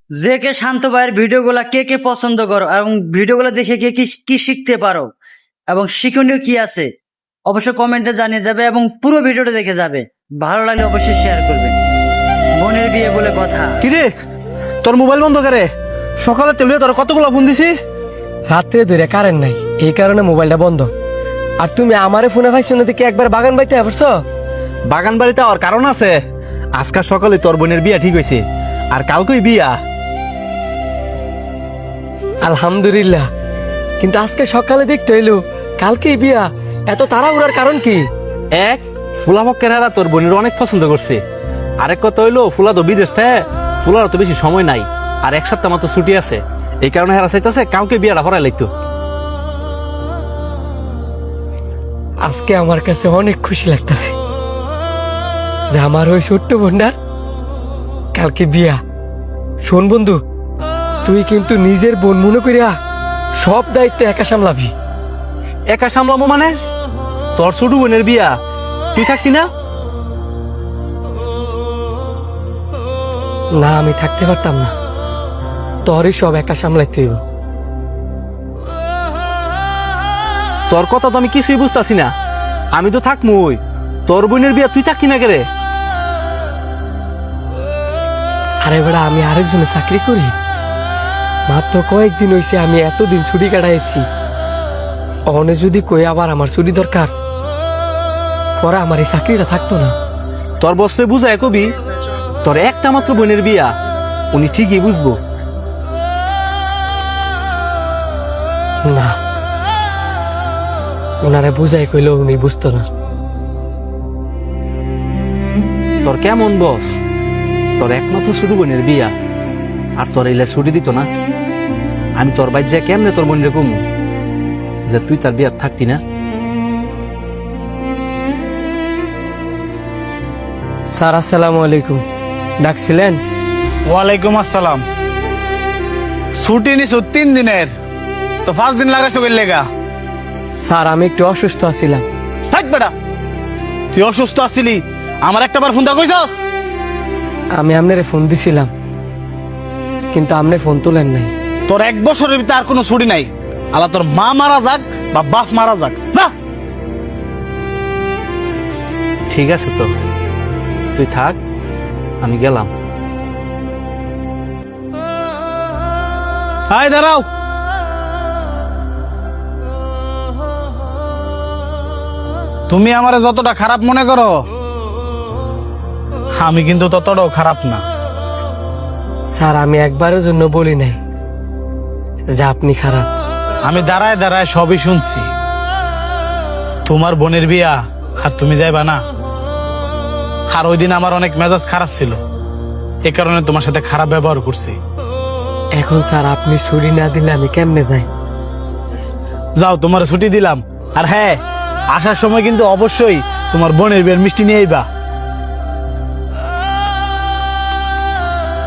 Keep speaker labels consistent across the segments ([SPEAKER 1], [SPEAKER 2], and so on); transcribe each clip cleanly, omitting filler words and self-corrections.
[SPEAKER 1] যে কে শান্ত ভাইয়ের ভিডিওগুলা কে কে পছন্দ করো এবং ভিডিওগুলো দেখে কে কি কি শিখতে পারো এবং শিক্ষণীয় কি আছে অবশ্যই কমেন্টে জানিয়ে যাবে এবং পুরো ভিডিওটা দেখে যাবে। ভালো লাগলে অবশ্যই শেয়ার করবেন। বোনের বিয়ে বলে কথা।
[SPEAKER 2] কিরে তোর মোবাইল বন্ধ করে সকালে তেলিয়ে তোর কতগুলো ফোন দিছি।
[SPEAKER 3] রাত্রে ধরে কারেন্ট নাই, এই কারণে মোবাইলটা বন্ধ। আর তুমি আমারে ফোনে পাইছো না দেখে একবার বাগান বাইতে পারছো।
[SPEAKER 2] বাগান বাড়িতে আর কারণ আছে, আজকাল সকালে তোর বোনের বিয়া ঠিক হয়েছে আর কালকেই বিয়া।
[SPEAKER 3] আলহামদুলিল্লাহ, কিন্তু আজকে সকালে দেখতে হইলো কালকেই বিয়া, এত তাড়াহুড়ার কারণ কি?
[SPEAKER 2] এক, ফুলা পক্ষের হারা তোর বোনের অনেক পছন্দ করছে। আরেক কথা হইলো ফুলা তো বিদেশ থেকে, ফুলার তো বেশি সময় নাই আর এক সপ্তাহ মতো ছুটি আছে, এই কারণে হেরা চাইতেছে কাউকে বিয়াটা করাই লাগতো।
[SPEAKER 3] আজকে আমার কাছে অনেক খুশি লাগতেছে যে আমার ওই ছোট্ট বোনটা কালকে বিয়া। শোন বন্ধু, তুই কিন্তু নিজের বোন মনে করিয়া সব দায়িত্ব একা সামলাবি।
[SPEAKER 2] একা সামলামো মানে? তোর ছোট বোনের বিয়া, তুই থাকতি না?
[SPEAKER 3] না, আমি থাকতে পারতাম না, তোরই সব একা সামলাইতে হইব।
[SPEAKER 2] তোর কথা তো আমি কিছুই বুঝতেছি না। আমি তো থাকমই, তোর বোনের বিয়া তুই থাকি না কেরে?
[SPEAKER 3] আরে বেড়া, আমি আরেকজনে চাকরি করি, মাত্র কয়েকদিন হইছে আমি এতদিন ছুটি কাটাইছি। অনে যদি কই আবার আমার ছুটি দরকার পরে আমার এই চাকরিটা থাকতো না।
[SPEAKER 2] তোর বসে বুঝায় কবি তোর একটা মাত্র বোনের বিয়া, উনি ঠিকই বুঝবো।
[SPEAKER 3] না, ওনারে বুঝাই কইলো উনি বুঝতো না।
[SPEAKER 2] তোর কেমন বস, তোর একমাত্র ছোট বোনের বিয়া আর তোর এলে ছুটি দিত না? আমি তোর বাইর যা কেমনে তোর বোনের কম যে তুই তার বিয়ার থাকতি না?
[SPEAKER 3] স্যার আসসালামু আলাইকুম, ডাকছিলেন?
[SPEAKER 4] ওয়ালাইকুম আসসালাম। ছুটি নিছো 3 দিনের, তো 5 দিন লাগাইছো কই লেগা?
[SPEAKER 3] স্যার আমি একটু অসুস্থ আছিলাম।
[SPEAKER 4] থাক বেটা, তুই অসুস্থ আছিলি, আমার একটাবার ফোন দা কইছস?
[SPEAKER 3] আমি আপনারে ফোন দিছিলাম কিন্তু আপনি ফোন তুলেন নাই।
[SPEAKER 4] তোর 1 বছরের ভিতরে আর কোনো ছুটি নাই। আলা তোর মা মারা যাক বা বাপ মারা যাক, যা।
[SPEAKER 2] ঠিক আছে তো, তুই থাক, আমি গেলাম।
[SPEAKER 4] হাই দাঁড়াও। তুমি আমারে যতটা খারাপ মনে করো, আমি কিন্তু ততটাও খারাপ না।
[SPEAKER 3] স্যার আমি একবারের জন্য বলি নাই যে আপনি খারাপ।
[SPEAKER 4] আমি দাঁড়ায় দাঁড়ায় সবই শুনছি। তোমার বোনের বিয়া আর তুমি যাইবা না। আর ওই দিন আমার অনেক মেজাজ খারাপ ছিল, এ কারণে তোমার সাথে খারাপ ব্যবহার করছি।
[SPEAKER 3] এখন স্যার আপনি ছুটি না দিলে আমি কেমনে যাই?
[SPEAKER 4] যাও, তোমার ছুটি দিলাম। আর হ্যাঁ, আসার সময় কিন্তু অবশ্যই তোমার বোনের বিয়ের মিষ্টি নিয়ে আইবা।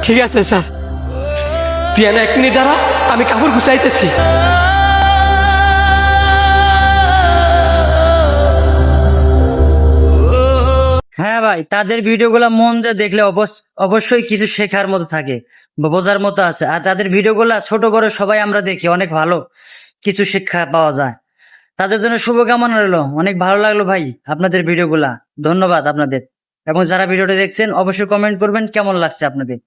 [SPEAKER 3] ঠিক আছে স্যার, তুই এনে 1 মিনিট দাঁড়া, আমি কাপড় গুছাইতেছি।
[SPEAKER 1] হ্যাঁ ভাই, তাদের ভিডিওগুলো মন দিয়ে দেখলে অবশ্যই কিছু শেখার মতো থাকে বা বোঝার মতো আছে। আর তাদের ভিডিওগুলো ছোট বড় সবাই আমরা দেখি, অনেক ভালো কিছু শিক্ষা পাওয়া যায়। তাদের জন্য শুভকামনা রইলো। অনেক ভালো লাগলো ভাই আপনাদের ভিডিওগুলা, ধন্যবাদ আপনাদের। এবং যারা ভিডিওটা দেখছেন অবশ্যই কমেন্ট করবেন কেমন লাগছে আপনাদের।